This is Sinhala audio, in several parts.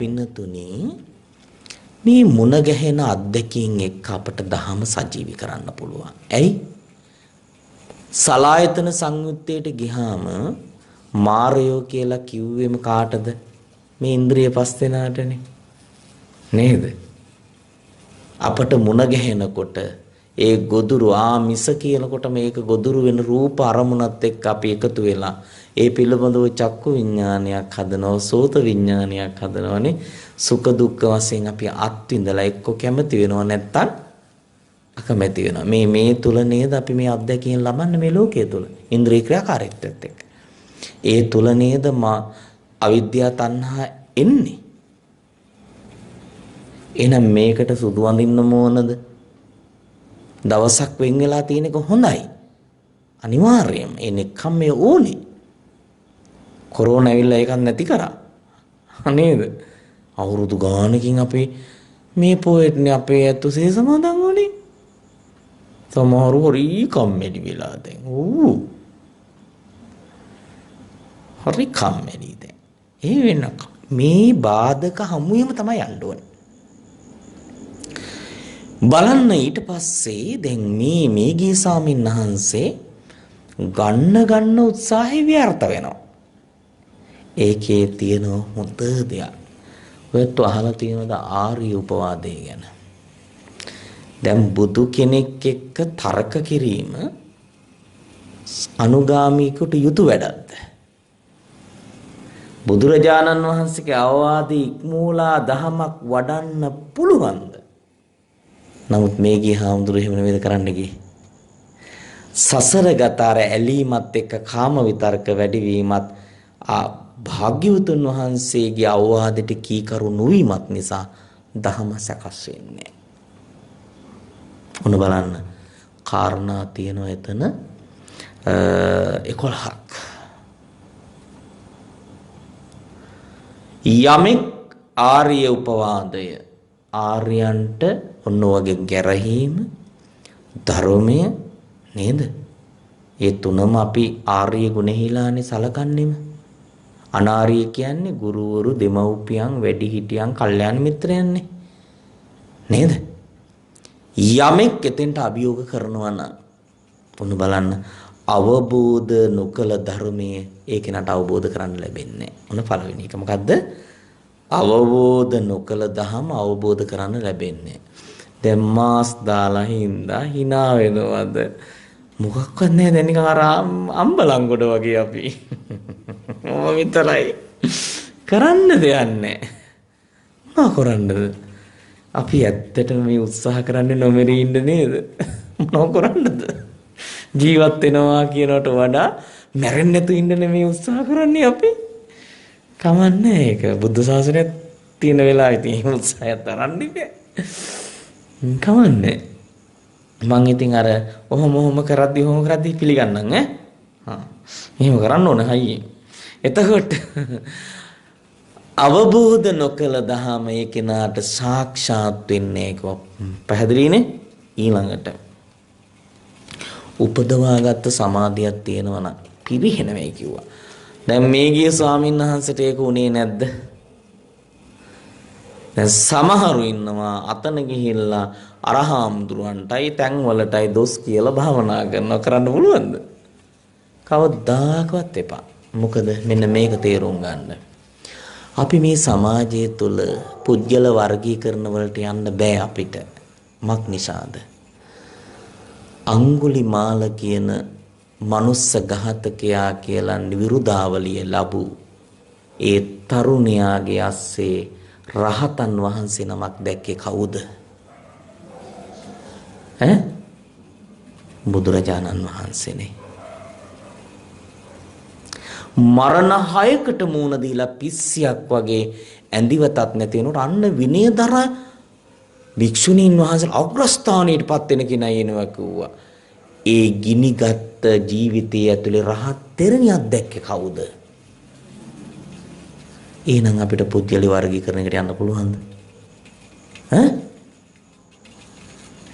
පින්නතුනි මේ මුණ ගැහෙන අද්දකින් එක්ක අපට දහම සජීවී කරන්න පුළුවන්. ඇයි? සලායතන සංයුත්තේට ගියාම මාරයෝ කියලා කිව්වෙම කාටද? මේ ඉන්ද්‍රිය පස් දෙනාටනේ. නේද? අපට මුණ ගැහෙනකොට ඒ ගොදුරු ආමිස කියනකොට මේක ගොදුරු වෙන රූප අරමුණත් එක්ක අපි එකතු වෙලා ඒ පිළිබඳව චක්කු විඥානයක් හදනවා සෝත විඥානයක් හදනවනේ සුඛ දුක්ඛ වශයෙන් අපි අත්විඳලා එක්ක කැමති වෙනව නැත්තම් අකමැති වෙනවා මේ තුල නේද අපි මේ අත්දැකීම් ලබන්නේ මේ ලෝකයේ තුල ඉන්ද්‍රිය ක්‍රියාකාරීත්වයත් එක්ක ඒ තුල නේද අවිද්‍යාව තණ්හා එන්නේ එහෙනම් මේකට සුදු අඳින්න ඕනද දවසක් වෙන් වෙලා තියෙනක හොඳයි අනිවාර්යයෙන් ඒ නෙක්ඛම් මේ ඕනේ කොරෝනා ඇවිල්ලා ඒකත් නැති කරා නේද අවුරුදු ගානකින් අපි මේ පොයට්නේ අපේ ඇත්තු සේ සමාදන් වුණේ සමහරු හරි කම්මැලි වෙලා දැන් හරි කම්මැලි දැන් ඒ වෙනක මේ බාධක හමුවෙම තමයි යන්න ඕනේ බලන්න ඊට පස්සේ දැන් මේ ගිය ස්වාමීන් වහන්සේ ගන්න උත්සාහය ව්‍යර්ථ වෙනවා. ඒකේ තියෙන හොඳ දෙයක්. ඔයත් අහලා තියෙනවද ආර්ය උපවාදය ගැන? දැන් බුදු කෙනෙක් එක්ක තර්ක කිරීම අනුගාමීකට යුතු වැඩක්ද? බුදුරජාණන් වහන්සේගේ අවවාද ඉක්මූලා දහමක් වඩන්න පුළුවන්ද? නමුත් මේ ගිය හාමුදුරුවෝ එහෙම නෙවෙයි කරන්න ගියේ. සසර ගතර ඇලීමත් එක්ක කාම විතර්ක වැඩිවීමත් භාග්‍යවතුන් වහන්සේගේ අවවාදයට කීකරු නොවීමත් නිසා දහම සකස් වෙන්නේ. ඔන්න බලන්න කාරණා තියෙනවා එතන 11ක්. යමෙක් ආර්ය උපවාදය ආර්යයන්ට ඔන්න වගේ ගැරහීම ධර්මය නේද? ඒ තුනම අපි ආර්ය ගුණෙහිලානේ සලකන්නේම. අනාර්ය කියන්නේ ගුරුවරු, දෙමව්පියන්, වැඩිහිටියන්, කල්යාණ මිත්‍රයන්නේ. නේද? යමෙක් එතෙන්ට අභියෝග කරනවා නම් ඔන්න බලන්න අවබෝධ නොකල ධර්මයේ ඒ කෙනාට අවබෝධ කරන්න ලැබෙන්නේ නැහැ. ඔන්න පළවෙනි එක මොකද්ද? අවබෝධ නොකල දහම අවබෝධ කරන්න ලැබෙන්නේ. දැන් මාස් දාලා හින්දා hina වෙනවද? මොකක්වත් නැහැ දැන් නිකන් අර අම්බලංගොඩ වගේ අපි. මොම විතරයි. කරන්න දෙයක් නැහැ. මොනවා කරන්නද? අපි ඇත්තටම මේ උත්සාහ කරන්නේ නොමරී ඉන්න නේද? මොනව කරන්නද? ජීවත් වෙනවා කියනකට වඩා මැරෙන්නේ නැතු ඉන්න නෙමෙයි උත්සාහ කරන්නේ අපි. කමන්නේ ඒක බුද්ධ ශාසනයේ තියෙන වෙලාවෙ තියෙන උත්සාහය තරන්නේ බෑ. කමන්නේ. මං ඉතින් අර ඔහොම කරද්දි පිළිගන්නම් ඈ. එහෙම කරන්න ඕන හයියෙන්. එතකොට අවබෝධ නොකළ දහම ඒ කෙනාට සාක්ෂාත් වෙන්නේ ඒක පැහැදිලිනේ ඊළඟට. උපදවාගත්ත සමාධියක් තියෙනවා නම් පිරිහෙන වෙයි කිව්වා. දැන් මේ ගිය ස්වාමීන් වහන්සේට ඒක උනේ නැද්ද? දැන් සමහරු ඉන්නවා අතන ගිහිල්ලා අරහාමුදුරන්ටයි තැන්වලටයි දොස් කියලා භාවනා කරන්න පුළුවන්ද? කවදාකවත් එපා. මොකද මෙන්න මේක තේරුම් ගන්න. අපි මේ සමාජය තුළ පුද්ගල වර්ගීකරණ වලට යන්න බෑ අපිට. මක් නිසාද? අඟුලිමාල කියන මනුස්ස ඝාතකයා කියලා විරුදාවලිය ලැබූ ඒ තරුණයාගේ අස්සේ රහතන් වහන්සේ නමක් දැක්කේ කවුද? බුදුරජාණන් වහන්සේනේ. මරණ 6කට මුණ දීලා පිස්සියක් වගේ ඇඳිවතක් නැති වෙනකොට අන්න විනයදර භික්ෂුණීන් වහන්සේ අග්‍රස්ථානයට පත් වෙන කෙනා එනවා කිව්වා. ඒ ගිනිගත් ජීවිතය ඇතුලේ රහත් තෙරණියක් දැක්කේ කවුද? එහෙනම් අපිට පුද්ගල වර්ගීකරණයකට යන්න පුළුවන්ද?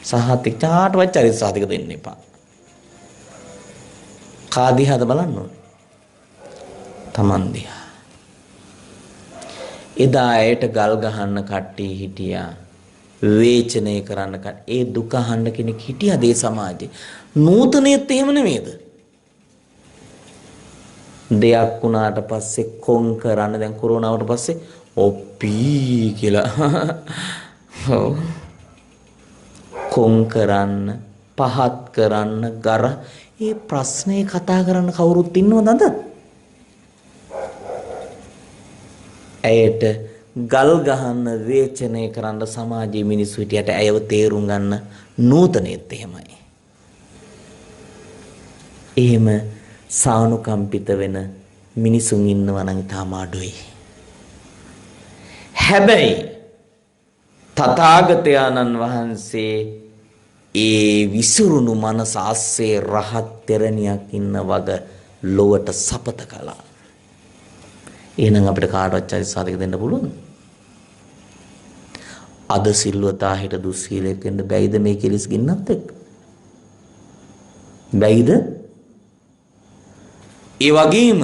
සහතික චාටවත් චරිත සාධක දෙන්න එපා. කාදිහාද බලන්න ඕනේ. Taman දිහා. එදා ඇයට ගල් ගහන්න කට්ටිය හිටියා. විවේචනය කරන්න ඒ දුක අහන්න කෙනෙක් හිටියද ඒ සමාජේ? නූතනයේත් එහෙම නෙමෙයිද? දෙයක් වුණාට පස්සේ කොන් කරන්න දැන් කොරෝනාවට පස්සේ ඔප්පී කියලා ඔව් කොන් කරන්න පහත් කරන්න ගර ඒ ප්‍රශ්නේ කතා කරන්න කවුරුත් ඉන්නවද අද? ඇයට ගල් ගහන්න වේචනය කරන්න සමාජයේ මිනිස්සු හිටියට ඇයව තේරුම් ගන්න නූතනෙත් එහෙමයි. එහෙම සානුකම්පිත වෙන මිනිසුන් ඉන්නවා නම් තාම අඩුයි. හැබැයි තථාගතයන්න් වහන්සේ ඒ විසුරුණු මනස ආස්සේ රහත් තෙරණියක් ඉන්න වග ලොවට සපත කළා. එහෙනම් අපිට කාටවත් චරිත දෙන්න පුළුවන්ද? අද සිල්වතා හිට දුස්සීලයක් වෙන්න බැයිද මේ කෙලිස් ගින්නත් එක්ක? බැයිද? ඒ වගේම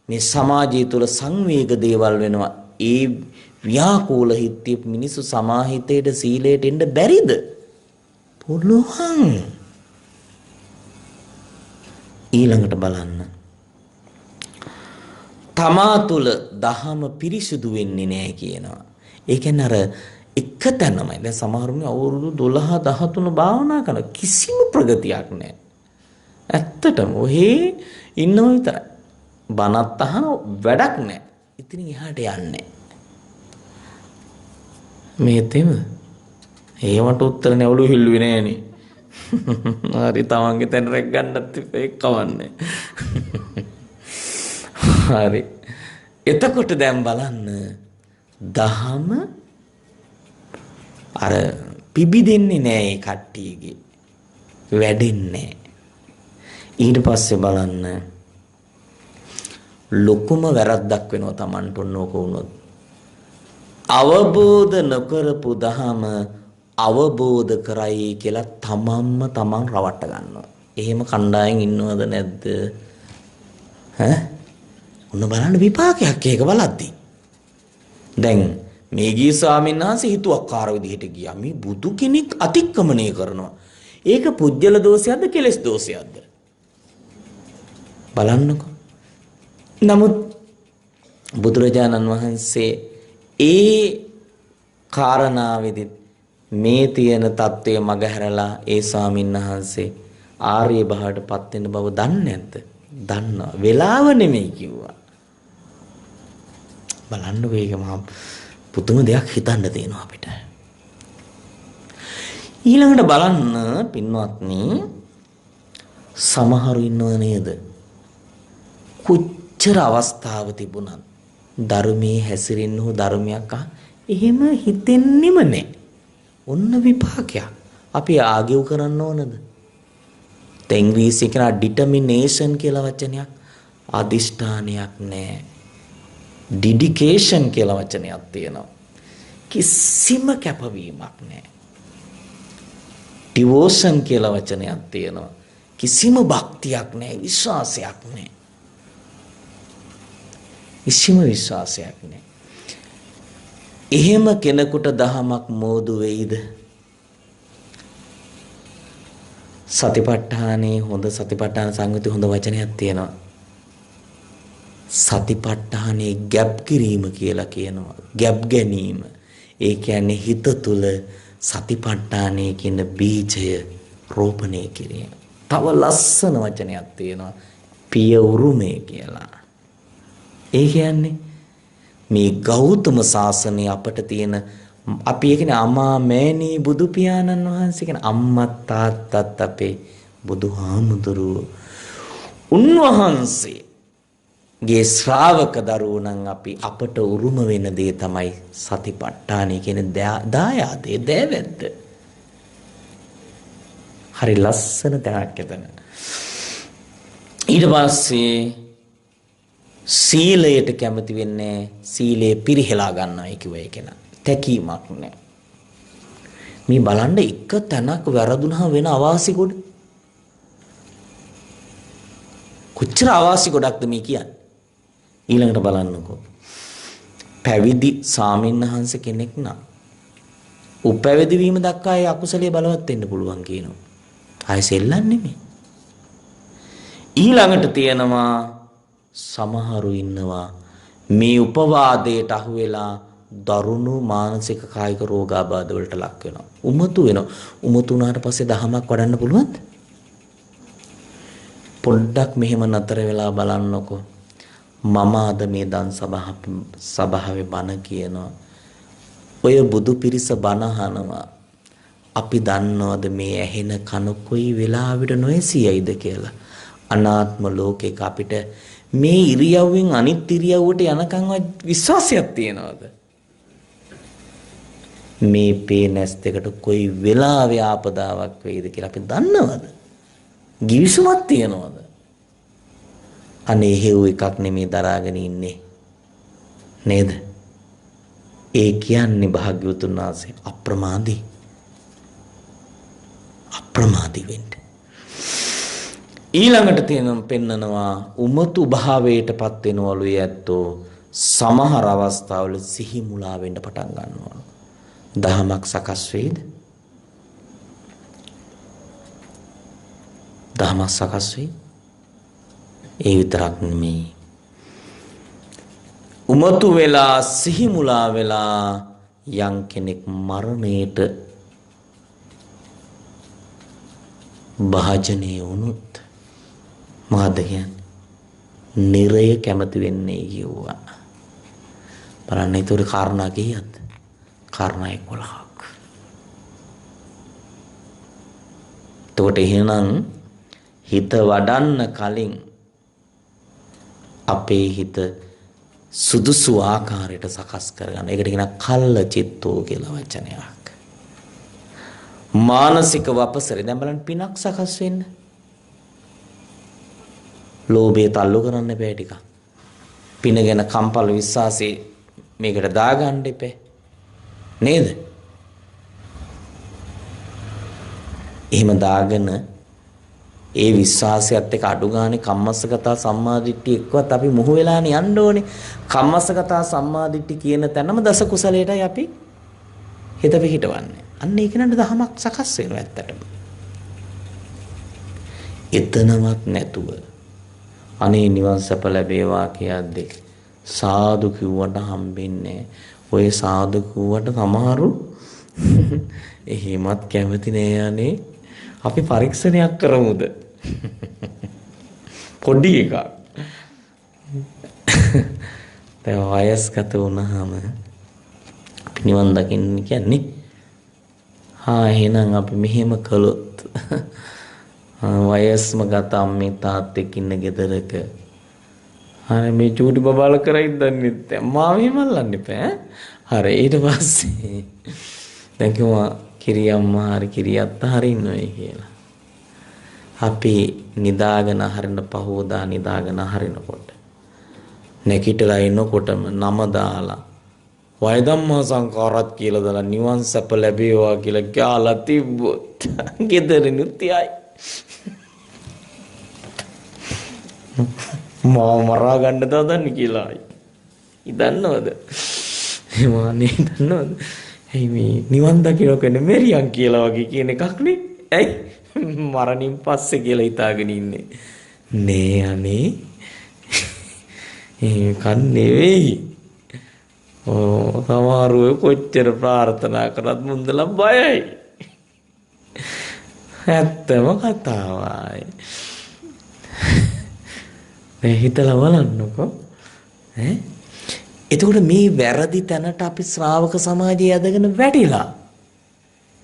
මේ සමාජය තුළ සංවේග දේවල් වෙනවා. ඒ ව්‍යාකූල හිත්‍ය මිනිසු සමාහිතයට සීලයට එන්න බැරිද? පුළුවන්. ඊළඟට බලන්න. තමා තුළ දහම පිරිසුදු වෙන්නේ නැහැ කියනවා. ඒ කියන්නේ අර එක තැනමයි. දැන් සමහරුන් අවුරුදු 12 13 භාවනා කරන කිසිම ප්‍රගතියක් නැහැ. ඇත්තටම ඔහේ ඉන්නව විතරයි. බණත් අහන වැඩක් නැහැ. ඉතින් එහාට යන්නේ. මේ තෙම ඒවට උත්තර නැවලු හිල්ලුවේ නෑනේ. හරි තමන්ගේ තැන රැක් ගන්නත් එක්කවන්නේ. හරි. එතකොට දැන් බලන්න දහම අර පිබිදෙන්නේ නෑ ඒ කට්ටියගේ. වැඩෙන්නේ. ඊට පස්සේ බලන්න ලොකුම වැරද්දක් වෙනවා Tamanට ඕක වුණොත්. අවබෝධ නොකරපු දහම අවබෝධ කරයි කියලා තමන්ම තමන් රවට්ට ගන්නවා. එහෙම කණ්ඩායම් ඉන්නවද නැද්ද? ඈ? ඔන්න බලන්න විපාකයක් ඒක බලද්දි. දැන් මේ ගිය ස්වාමීන් වහන්සේ හිතුවක්කාර විදිහට ගියා. මේ බුදු කෙනෙක් අතික්‍රමණය කරනවා. ඒක පුජ්‍යල දෝෂයක්ද කෙලෙස් දෝෂයක්ද? බලන්නකෝ. නමුත් බුදුරජාණන් වහන්සේ ඒ කාරණාවෙදි මේ තියෙන தත්ත්වය මගහැරලා ඒ ස්වාමීන් වහන්සේ ආර්ය භාවයට පත් වෙන බව දන්නේ නැද්ද? දන්නවා. වෙලාව නෙමෙයි කිව්වා. බලන්නකෝ ඒක මහා පුදුම දෙයක් හිතන්න තියෙනවා අපිට. ඊළඟට බලන්න පින්වත්නි සමහරු ඉන්නව නේද? කොච්චර අවස්ථාව තිබුණත් ධර්මයේ හැසිරෙන්න හෝ ධර්මයක් එහෙම හිතෙන්නෙම නැහැ. ඔන්න විපාකයක්. අපි ආගියු කරන්න ඕනද? ඉංග්‍රීසි කියන ඩිටර්මිනේෂන් කියලා වචනයක් අදිෂ්ඨානයක් නැහැ. ඩෙඩිකේෂන් කියලා වචනයක් තියෙනවා. කිසිම කැපවීමක් නැහැ. ඩිවෝෂන් කියලා වචනයක් තියෙනවා. කිසිම භක්තියක් නැහැ, විශ්වාසයක් නැහැ. කිසිම විශ්වාසයක් නැහැ. එහෙම කෙනෙකුට දහමක් මෝදු වෙයිද? සතිපට්ඨානේ හොඳ සතිපට්ඨාන සංගති හොඳ වචනයක් තියෙනවා. සතිපට්ඨානේ ගැප් කිරීම කියලා කියනවා. ගැප් ගැනීම. ඒ කියන්නේ හිත තුල සතිපට්ඨානේ කියන බීජය රෝපණය කිරීම. තව ලස්සන වචනයක් තියෙනවා. පිය උරුමේ කියලා. ඒ කියන්නේ මේ ගෞතම සාසනය අපට තියෙන අපි ඒකනේ අමා මෑණී බුදු පියාණන් වහන්සේ කියන අම්මා තාත්තත් අපේ බුදුහාමුදුරුවෝ උන්වහන්සේගේ ශ්‍රාවක දරුවෝ නම් අපි අපට උරුම වෙන දේ තමයි සතිපට්ඨානය කියන දායාදේ දෑවැද්ද. හරි ලස්සන තැනක් එතන. ඊට පස්සේ සීලයට කැමති වෙන්නේ සීලය පිරිහෙලා ගන්නයි කිව්ව එක න ะ. තැකීමක් නැහැ. මේ බලන්න එක තැනක් වැරදුනහම වෙන අවාසි කොට. කොච්චර අවාසි ගොඩක්ද මේ කියන්නේ. ඊළඟට බලන්නකෝ. පැවිදි සාමින්හන්ස කෙනෙක් නම් උපැවිදි වීම දක්වා ඒ අකුසලයේ බලවත් වෙන්න පුළුවන් කියනවා. ආයෙ සෙල්ලම් නෙමෙයි. ඊළඟට තියෙනවා සමහරු ඉන්නවා මේ උපවාදයට අහු වෙලා දරුණු මානසික කායික රෝගාබාධ වලට ලක් වෙනවා. උමතු වෙනවා. උමතු වුණාට පස්සේ දහමක් වඩන්න පුළුවන්ද? පොඩ්ඩක් මෙහෙම නතර වෙලා බලන්නකෝ. මම අද මේ දන් සභාවේ බණ කියනවා. ඔය බුදු පිරිස බණ අහනවා. අපි දන්නවද මේ ඇහෙන කන කොයි වෙලාවෙට නොඇසියයිද කියලා? අනාත්ම ලෝකෙක අපිට මේ ඉරියව්වෙන් අනිත් ඉරියව්වට යනකම් විශ්වාසයක් තියනවද? මේ පේනස් දෙකට කොයි වෙලාවෙ ආපදාවක් වෙයිද කියලා අපි දන්නවද? ගිවිසුමක් තියනවද? අනේ හේව් එකක් නෙමේ දරාගෙන ඉන්නේ නේද? ඒ කියන්නේ භාග්‍යවතුන් වහන්සේ අප්‍රමාදී වෙන්න. ඊළඟට තියෙනම් පෙන්නනවා උමතු භාවයටපත් වෙනවලු ඇත්තෝ සමහර අවස්ථාවල සිහි මුලා වෙන්න පටන් ගන්නවා. දහමක් සකස් වෙයිද? දහමක් සකස් වෙයි. ඒ විතරක් නෙමෙයි. උමතු වෙලා සිහි මුලා වෙලා යම් කෙනෙක් මරණයට භාජනය වුණොත් මොකද කියන්නේ? නිරය කැමති වෙන්නේ කියුවා. බලන්න ඒතර කාරණා කීයද? කාරණා 11ක්. එතකොට එහෙනම් හිත වඩන්න කලින් අපේ හිත සුදුසු ආකාරයට සකස් කරගන්න. ඒකට කියන කල්ල චිත්තෝ කියලා වචනයක්. මානසික වපසරේ දැන් බලන්න පිනක් සකස් වෙන්න. ලෝභය තල්ලු කරන්න බෑ ටික. පින ගැන කම්පල විශ්වාසී මේකට දාගන්න එපේ. නේද? එහෙම දාගෙන ඒ විශ්වාසයත් එක්ක අඩු ගානේ කම්මස්සගතා සම්මාදිට්ඨිය එක්කවත් අපි මොහු වෙලානේ යන්න ඕනේ. කම්මස්සගතා සම්මාදිට්ඨි කියන තැනම දස කුසලයටයි අපි හිත පිහිටවන්නේ. අන්න ඒක නේද දහමක් සකස් වෙනවා ඇත්තටම. එතනවත් නැතුව අනේ නිවන් සැප ලැබේවා කියද්දී සාදු කිව්වට හම්බෙන්නේ. ඔය සාදු කිව්වට සමහරු එහෙමත් කැමති නෑ යන්නේ. අපි පරීක්ෂණයක් කරමුද? පොඩි එකක්. දැන් වයස්ගත වුණාම අපි නිවන් දකින්න කියන්නේ එහෙනම් අපි මෙහෙම කළොත් වයස්ම ගත අම්මේ තාත්තෙක් ඉන්න ගෙදරක හරි මේ චූටි බබාල කරයිද දන්නේ නැහැ. මාව හිමල්ලන්න එපා. හරි ඊට පස්සේ දැන් කිව්වා කිරියම්මා හරි කිරියත්ත හරි ඉන්නවයි කියලා. අපි නිදාගෙන හරින පහෝදා නිදාගෙන හරිනකොට නැකිටලා ඉන්නකොටම නම දාලා වය ධම්මා සංඛාරත් කියලා දාලා නිවන් සැප ලැබේවා කියලා කියලා තිබ්බොත් ගෙදරිනුත් යයි. මාව මරා ගන්න දවදන්නේ කියලායි. ඉදන්නවද? එමානේ දන්නවද? එයි මේ නිවන් දකින්න කෙනෙක් මෙරියන් කියලා වගේ කියන එකක් නේ. ඇයි? මරණින් පස්සේ කියලා හිතාගෙන ඉන්නේ. නේ අනේ. කන් නෙවෙයි. සමහරව කොච්චර ප්‍රාර්ථනා කරත් මුන්දලා බයයි. ඇත්තම කතාවයි. මේ හිතලා බලන්නකෝ. එතකොට මේ වැරදි තැනට අපි ශ්‍රාවක සමාජය යදගෙන වැටිලා.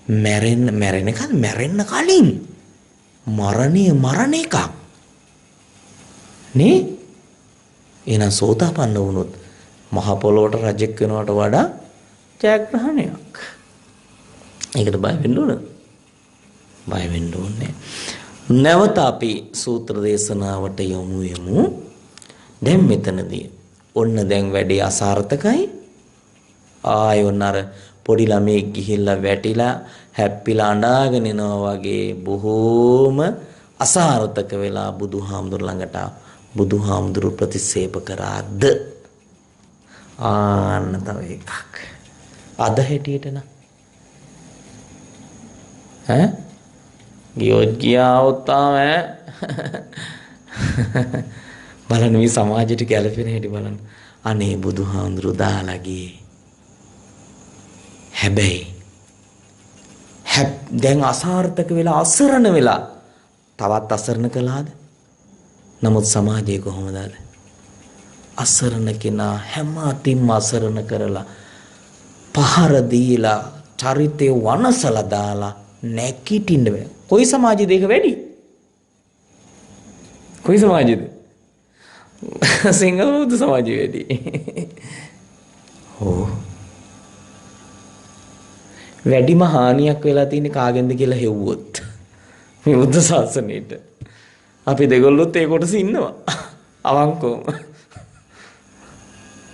මැරෙන්න කලින් මරණ එකක්. නේ? එහෙනම් සෝතාපන්න වුණොත් මහ පොළොවට රජෙක් වෙනවට වඩා ජයග්‍රහණයක්. ඒකට බය වෙන්න ඕන. බය වෙන්න ඕනේ. නැවත අපි සූත්‍ර දේශනාවට යමු. දැන් මෙතනදී ඔන්න දැන් වැඩේ අසාර්ථකයි. ඔන්න අර පොඩි ළමයෙක් ගිහිල්ලා වැටිලා හැප්පිලා අඬාගෙන එනවා වගේ බොහෝම අසාර්ථක වෙලා බුදුහාමුදුර ළඟට බුදුහාමුදුරු ප්‍රතිසේප කරාද? ආන්න තව එකක්. අද හැටියට නම් ඈ ගියොත් ගියාවොත් තාම බලන්න මේ සමාජයට ගැලපෙන හැටි බලන්න. අනේ බුදුහාඳුරු දාලා ගියේ. හැබැයි දැන් අසාර්ථක වෙලා අසරණ වෙලා තවත් අසරණ කළාද? නමුත් සමාජයේ කොහොමද අද? අසරණ කෙනා හැම අතින්ම අසරණ කරලා පහර දීලා චරිතේ වනසලා දාලා නැකිටින්න බෑ. කොයි සමාජයේද ඒක වැඩි? කොයි සමාජයේද? සිංහල බෞද්ධ සමාජයේ වැඩි. ඕ වැඩිම හානියක් වෙලා තියෙන්නේ කාගෙන්ද කියලා හෙව්වොත් මේ බුද්ධ ශාසනයේට අපි දෙගොල්ලොත් ඒ කොටස ඉන්නවා අවංකවම.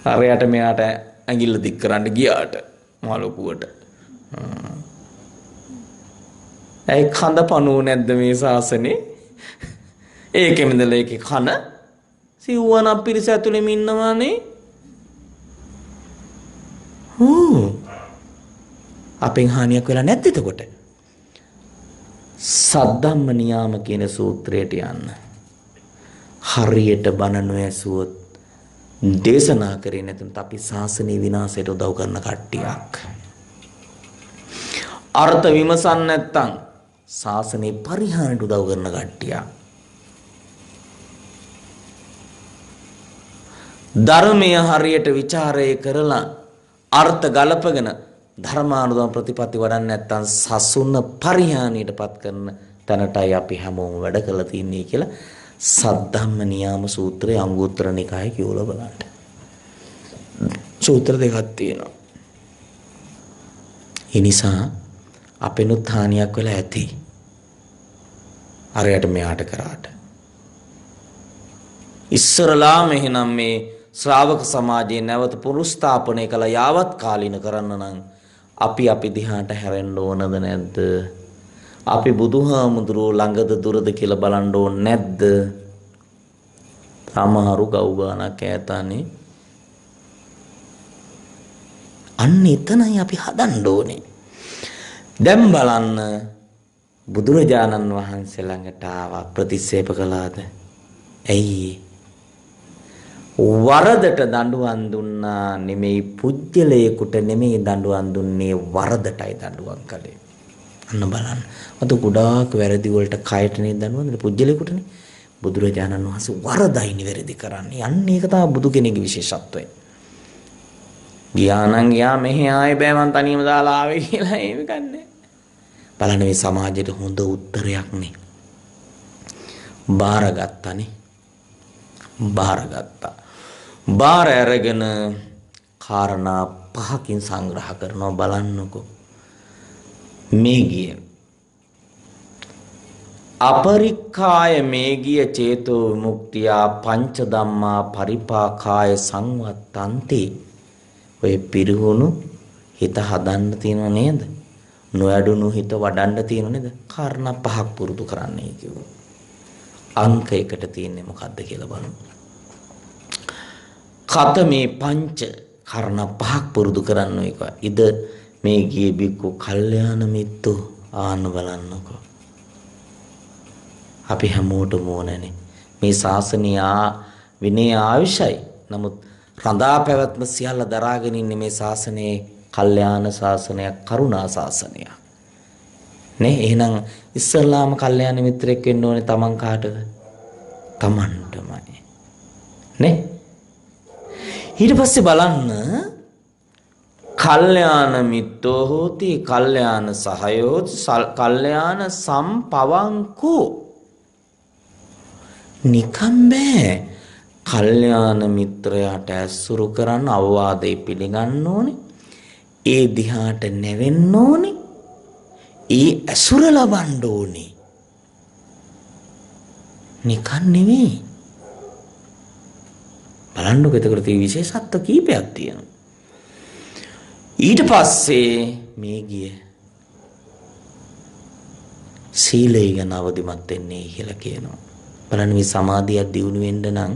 අරයට මෙයාට ඇඟිල්ල දික් කරන්න ගියාට මාළොකුවට ඒ කඳ පණුව නැද්ද මේ ශාසනේ? ඒකෙමදල ඒකේ කන සිව්වනක් පිරිස ඇතුළෙම ඉන්නවානේ. අපෙන් හානියක් වෙලා නැද්ද එතකොට? සද්ධම්ම නියාම කියන සූත්‍රයට යන්න. හරියට බණ නොඇසුවොත් දේශනා කරේ නැතුනත් අපි ශාසනය විනාශයට උදව් කරන කට්ටියක්. අර්ථ විමසන්න නැත්තම් ශාසනය පරිහානියට උදව් කරන කට්ටියක්. ධර්මය හරියට ਵਿਚාරය කරලා අර්ථ ගලපගෙන ධර්මානුධර්ම ප්‍රතිපatti වඩන්නේ නැත්නම් සසුන පරිහානියටපත් කරන තැනටයි අපි හැමෝම වැඩ කරලා තින්නේ කියලා සද්ධම්ම නියාම සූත්‍රයේ අංගුත්තර නිකායේ කියවලා බලන්න. සූත්‍ර දෙකක් තියෙනවා. ඒ නිසා අපෙනුත් හානියක් වෙලා ඇති. අරයට මෙයාට කරාට. ඉස්සරලාම එහෙනම් මේ ශ්‍රාවක සමාජයේ නැවත පුනරුස්ථාපනය කළ යාවත් කාලින කරන්න නම් අපි දිහාට හැරෙන්න ඕනද නැද්ද? අපි බුදුහාමුදුරුවෝ ළඟද දුරද කියලා බලන්න ඕන නැද්ද? සමහරු ගව් ගානක් ඈතනේ. අන්න එතනයි අපි හදන්න ඕනේ. දැන් බලන්න බුදුරජාණන් වහන්සේ ළඟට ආවා ප්‍රතික්ෂේප කළාද? ඇයි? වරදට දඬුවම් දුන්නා නෙමෙයි, පුජ්‍යලයකට නෙමෙයි දඬුවම් දුන්නේ, වරදටයි දඬුවම් කළේ. අන්න බලන්න. අද ගොඩාක් වැරදි වලට කයට නේ දඬුවම් දෙන්නේ, පුජ්‍යලයකටනේ. බුදුරජාණන් වහන්සේ වරදයි නිවැරදි කරන්නේ. අන්න ඒක තමයි බුදු කෙනෙකුගේ විශේෂත්වය. ගියානම් ගියා, මෙහෙ ආයේ බෑ මං තනියම දාලා ආවේ කියලා එහෙම ගන්නෑ. බලන්න මේ සමාජයට හොඳ උත්තරයක් නේ. බාරගත්තානේ. බාරගත්තා. බාර අරගෙන කාරණා පහකින් සංග්‍රහ කරනවා. බලන්නකෝ. මේ ගිය අපරික්ඛාය මේගිය චේතෝ විමුක්තියා පංච ධම්මා පරිපාකාය සංවත්තන්ති. ඔය පිරිහුණු හිත හදන්න තියෙනව නේද? නොයඩුණු හිත වඩන්න තියෙනව නේද? කාරණා පහක් පුරුදු කරන්නයි කිව්වා. අංක 1ට තියෙන්නේ මොකද්ද කියලා බලමු. කත මේ පංච කාරණා පහක් පුරුදු කරන්න එක. ඉද මේ ගියේ බික්කු කල්යාණ මිත්තු ආන්න බලන්නකෝ. අපි හැමෝටම ඕනනේ මේ ශාසනය විනය ආවිෂයි. නමුත් රඳා පැවැත්ම සියල්ල දරාගෙන ඉන්නේ මේ ශාසනයේ කල්යාණ ශාසනයක්, කරුණා ශාසනයක්. නේ එහෙනම් ඉස්සල්ලාම කල්යාණ මිත්‍රෙක් වෙන්න ඕනේ තමන් කාටද? තමන්ටමයි. නේ ඊට පස්සේ බලන්න කල්යාණ මිත්තෝ හෝති කල්යාණ සහයෝ කල්යාණ සම්පවංකෝ. නිකම් බෑ. කල්යාණ මිත්‍රයාට ඇසුරු කරන්න, අවවාදේ පිළිගන්න ඕනේ. ඒ දිහාට නැවෙන්න ඕනේ. ඒ ඇසුර ලබන්න ඕනේ. නිකන් නෙවෙයි. බලන්නකො එතකොට තියෙන විශේෂත්ව කීපයක් තියෙනවා. ඊට පස්සේ මේ ගිය සීලය ගැන අවදිමත් වෙන්නේ කියලා කියනවා. බලන්න මේ සමාධිය දියුණු වෙන්න නම්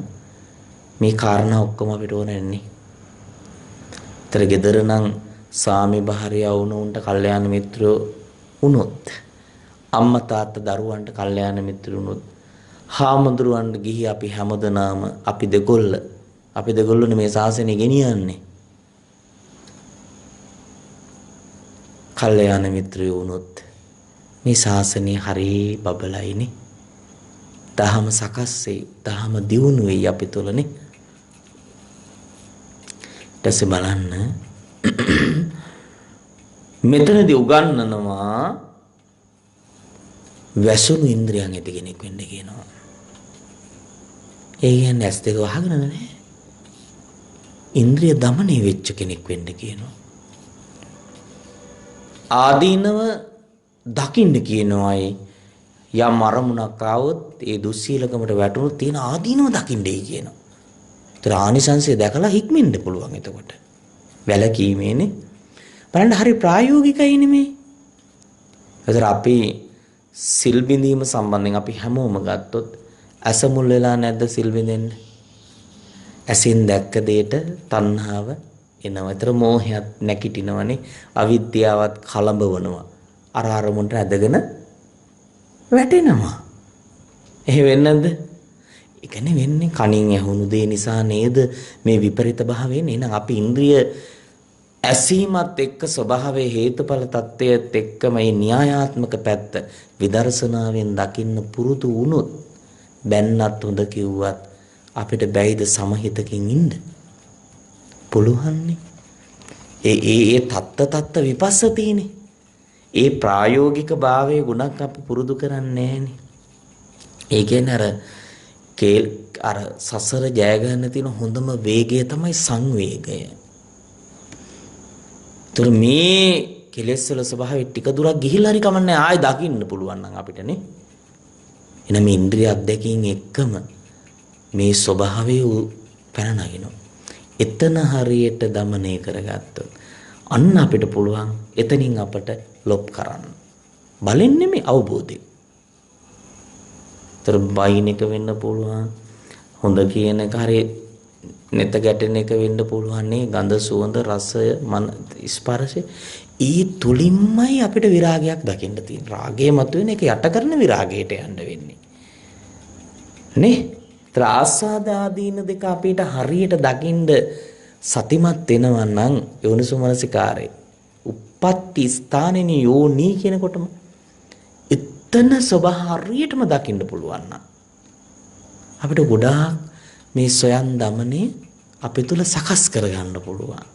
මේ කාරණා ඔක්කොම අපිට ඕන නැන්නේ. තර ගෙදර නම් ස්වාමි භාර්යාව වුණුන්ට කල්යාණ මිත්‍රයෝ වුණොත් අම්මා තාත්තා දරුවන්ට කල්යාණ මිත්‍රයෝ වුණොත් හාමුදුරුවන්ට ගිහි අපි හැමදෙනාම අපි දෙගොල්ලෝනේ මේ ශාසනය ගෙනියන්නේ. කල්යාණ මිත්‍රයෝ වුණොත් මේ ශාසනය හරි බබලයිනේ. දහම සකස් වෙයි, දහම දියුණු වෙයි අපි තුලනේ. ඊටසේ බලන්න මෙතනදී උගන්වනවා වැසුණු ඉන්ද්‍රියන් ඇති කෙනෙක් වෙන්න කියනවා. ඒ කියන්නේ ඇස් දෙක වහගෙන නැහැ. ඉන්ද්‍රිය দমনය වෙච්ච කෙනෙක් වෙන්න කියනවා. ආදීනව දකින්න කියනවායි. යම් අරමුණක් ආවොත් ඒ දුස්සීලකමට වැටුණොත් තියෙන ආදීනව දකින්නයි කියනවා. ඒතර ආනිසංසය දැකලා හික්මෙන්න පුළුවන් එතකොට. වැලකීමේනේ. බලන්න හරි ප්‍රායෝගිකයිනේ මේ. ඒතර අපි සිල් බිඳීම සම්බන්ධයෙන් අපි හැමෝම ගත්තොත් ඇස මුල් වෙලා නැද්ද සිල් බිඳෙන්න? ඇසින් දැක්ක දෙයට තණ්හාව එනවා. ඒතර මෝහයත් නැකිටිනවනේ. අවිද්‍යාවත් කලඹවනවා. අර අරමුණට ඇදගෙන වැටෙනවා. එහෙ වෙන්නේ නැද්ද? ඒ කියන්නේ වෙන්නේ කණින් ඇහුණු දේ නිසා නේද මේ විපරිත භාවය එන්නේ. එහෙනම් අපි ඉන්ද්‍රිය ඇසීමත් එක්ක ස්වභාවයේ හේතුඵල தත්ත්වයත් එක්කම මේ න්‍යායාත්මක පැත්ත විදර්ශනාවෙන් දකින්න පුරුදු වුණොත් බැන්නත් හොඳ කිව්වත් අපිට බැයිද සමහිතකින් ඉන්න? පුළුවන්නේ. ඒ තත්ත විපස්සතිනේ. ඒ ප්‍රායෝගික භාවයේ ගුණක් අපි පුරුදු කරන්නේ නැහනේ. ඒ කියන්නේ අර සසර ජය ගන්න තියෙන හොඳම වේගය තමයි සංවේගය. ඒතර මේ කෙලෙස් වල ස්වභාවය ටික දුරක් ගිහිල්ලා හරි කමන්නේ ආයෙ දකින්න පුළුවන් නම් අපිටනේ. එන මේ ඉන්ද්‍රිය අධ්‍යක්ීම් එක්කම මේ ස්වභාවය පැන නගිනවා. එතන හරියට দমনය කරගත්තොත් අන්න අපිට පුළුවන් එතනින් අපට ලොප් කරන්න. බලෙන් නෙමෙයි අවබෝධයෙන්. තර බයින් එක වෙන්න පුළුවන්. හොඳ කියන එක හරිය නෙත ගැටෙන එක වෙන්න පුළුවන් නේ. ගඳ සුවඳ රසය මන ස්පර්ශය ඊ තුලින්මයි අපිට විරාගයක් දකින්න තියෙන්නේ. රාගය මතුවෙන එක යට කරන විරාගයට යන්න වෙන්නේ. නේ? තර ආස්වාද ආදීන දෙක අපිට හරියට දකින්න සතිමත් වෙනවා නම් යෝනිසෝමනසිකාරේ උප්පත්ති ස්ථානෙනි යෝනි කියනකොටම එතන ස්වභාව හරියටම දකින්න පුළුවන් නම් අපිට ගොඩාක් මේ සොයන් දමනේ අපි තුල සකස් කරගන්න පුළුවන්.